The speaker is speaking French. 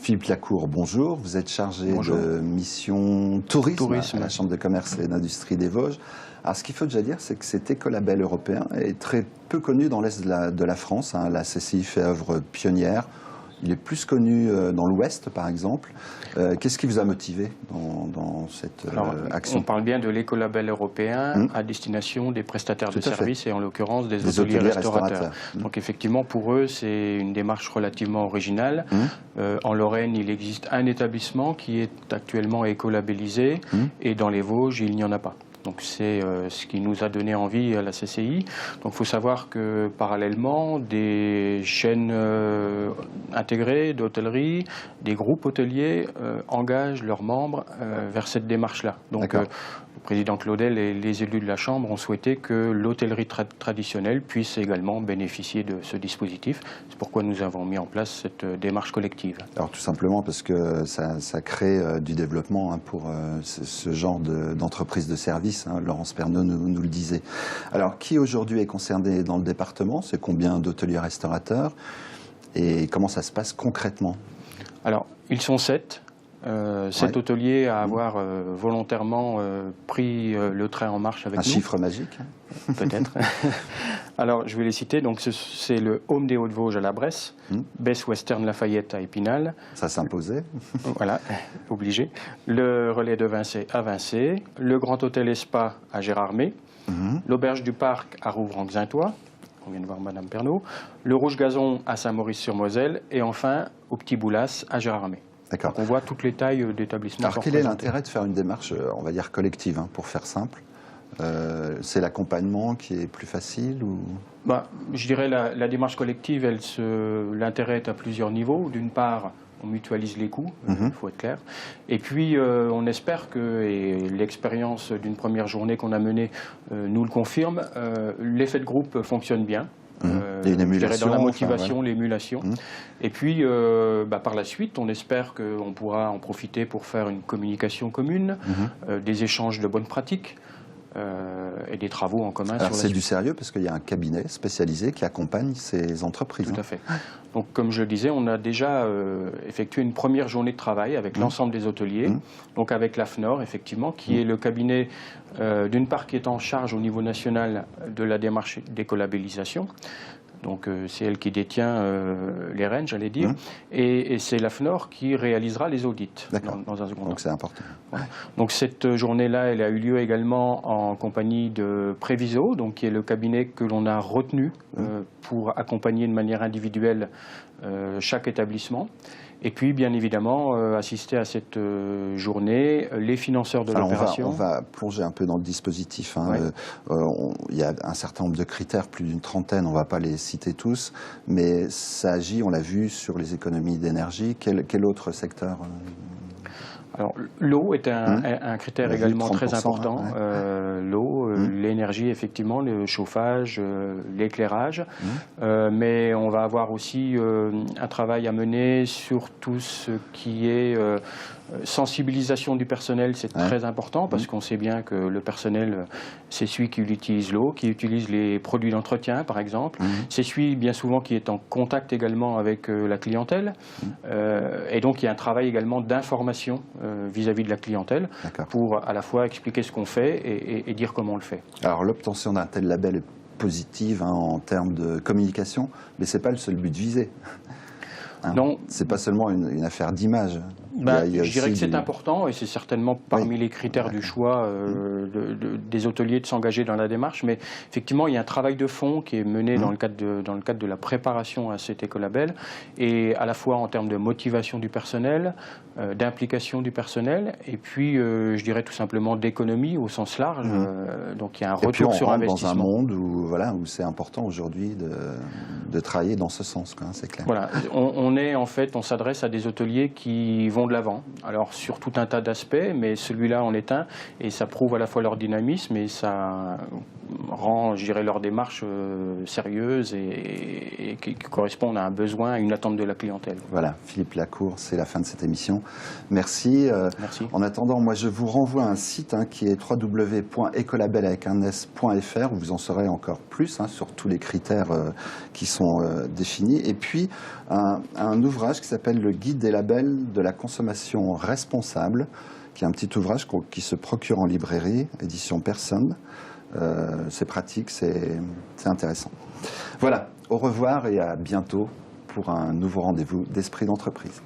Philippe Lacour, bonjour. Vous êtes chargé Bonjour. de mission tourisme à la Chambre de commerce et d'industrie des Vosges. Alors, ce qu'il faut déjà dire, c'est que cet écolabel européen est très peu connu dans l'Est de la France. La CCI fait œuvre pionnière. Il est plus connu dans l'Ouest, par exemple. Qu'est-ce qui vous a motivé dans cette action? On parle bien de l'écolabel européen à destination des prestataires de services et en l'occurrence des hôteliers restaurateurs. Donc effectivement, pour eux, c'est une démarche relativement originale. En Lorraine, il existe un établissement qui est actuellement écolabellisé et dans les Vosges, il n'y en a pas. Donc c'est ce qui nous a donné envie à la CCI. Donc il faut savoir que parallèlement, des chaînes intégrées d'hôtellerie, des groupes hôteliers engagent leurs membres vers cette démarche-là. Donc le président Claudel et les élus de la Chambre ont souhaité que l'hôtellerie traditionnelle puisse également bénéficier de ce dispositif. C'est pourquoi nous avons mis en place cette démarche collective. Alors tout simplement parce que ça crée du développement pour ce genre d'entreprise de service. Laurence Perneau nous le disait. Alors, qui aujourd'hui est concerné dans le département? C'est combien d'hôteliers restaurateurs? Et comment ça se passe concrètement? Alors, ils sont 7. 7 hôteliers à avoir volontairement pris le train en marche avec nous. Un chiffre magique? Peut-être. Alors, je vais les citer. Donc, c'est le Home des Hauts-de-Vosges à la Bresse, Best Western Lafayette à Épinal. Ça s'imposait. Voilà, obligé. Le Relais de Vincey à Vincey, le Grand Hôtel et Spa à Gérardmer, l'Auberge du Parc à Rouvran-Xaintois, on vient de voir Madame Pernaut, le Rouge Gazon à Saint-Maurice-sur-Moselle et enfin au Petit Boulas à Gérardmer. D'accord. On voit toutes les tailles d'établissements. Alors, quel est l'intérêt de faire une démarche, on va dire, collective, pour faire simple? C'est l'accompagnement qui est plus facile ou... Je dirais la démarche collective, l'intérêt est à plusieurs niveaux. D'une part, on mutualise les coûts, il faut être clair. Et puis, on espère que, et l'expérience d'une première journée qu'on a menée nous le confirme, l'effet de groupe fonctionne bien. Il y a une émulation, dans la motivation, l'émulation. Et puis, par la suite, on espère qu'on pourra en profiter pour faire une communication commune, des échanges de bonnes pratiques. Et des travaux en commun. Alors c'est du sérieux parce qu'il y a un cabinet spécialisé qui accompagne ces entreprises. Tout à fait. Donc comme je le disais, on a déjà effectué une première journée de travail avec l'ensemble des hôteliers, donc avec l'AFNOR effectivement, qui est le cabinet d'une part qui est en charge au niveau national de la démarche d'écolabellisation. Donc c'est elle qui détient les rênes, j'allais dire, et c'est l'AFNOR qui réalisera les audits dans un second temps. Donc c'est important. Ouais. Donc cette journée-là, elle a eu lieu également en compagnie de Préviso, donc qui est le cabinet que l'on a retenu pour accompagner de manière individuelle chaque établissement. Et puis, bien évidemment, assister à cette journée, les financeurs de l'opération. On va plonger un peu dans le dispositif. Il y a un certain nombre de critères, plus d'une trentaine, on ne va pas les citer tous, mais ça agit, on l'a vu, sur les économies d'énergie. Quel autre secteur? Alors, l'eau est un critère également très important. L'eau, l'énergie, effectivement, le chauffage, l'éclairage. Mais on va avoir aussi un travail à mener sur tout ce qui est sensibilisation du personnel. C'est très important parce qu'on sait bien que le personnel, c'est celui qui utilise l'eau, qui utilise les produits d'entretien, par exemple. C'est celui, bien souvent, qui est en contact également avec la clientèle. Et donc, il y a un travail également d'information vis-à-vis de la clientèle pour à la fois expliquer ce qu'on fait et dire comment on le fait. Alors l'obtention d'un tel label est positive en termes de communication, mais ce n'est pas le seul but visé. Non. C'est pas seulement une affaire d'image. Je dirais que c'est important et c'est certainement parmi les critères du choix des hôteliers de s'engager dans la démarche. Mais effectivement, il y a un travail de fond qui est mené dans le cadre de la préparation à cet écolabel et à la fois en termes de motivation du personnel, d'implication du personnel et puis, je dirais tout simplement d'économie au sens large. Donc il y a un retour sur investissement. Dans un monde où c'est important aujourd'hui de travailler dans ce sens, c'est clair. Voilà, on s'adresse à des hôteliers qui vont de l'avant. Alors sur tout un tas d'aspects, mais celui-là en est un, et ça prouve à la fois leur dynamisme et ça rend, je dirais, leur démarche sérieuse et qui correspondent à un besoin, à une attente de la clientèle. Voilà, Philippe Lacour, c'est la fin de cette émission. Merci. Merci. En attendant, moi je vous renvoie à un site qui est www.ecolabel.fr où vous en saurez encore plus sur tous les critères qui sont définis. Et puis un ouvrage qui s'appelle Le Guide des labels de la consommation responsable, qui est un petit ouvrage qui se procure en librairie, édition Personne. C'est pratique, c'est intéressant. Voilà, au revoir et à bientôt pour un nouveau rendez-vous d'Esprit d'entreprise.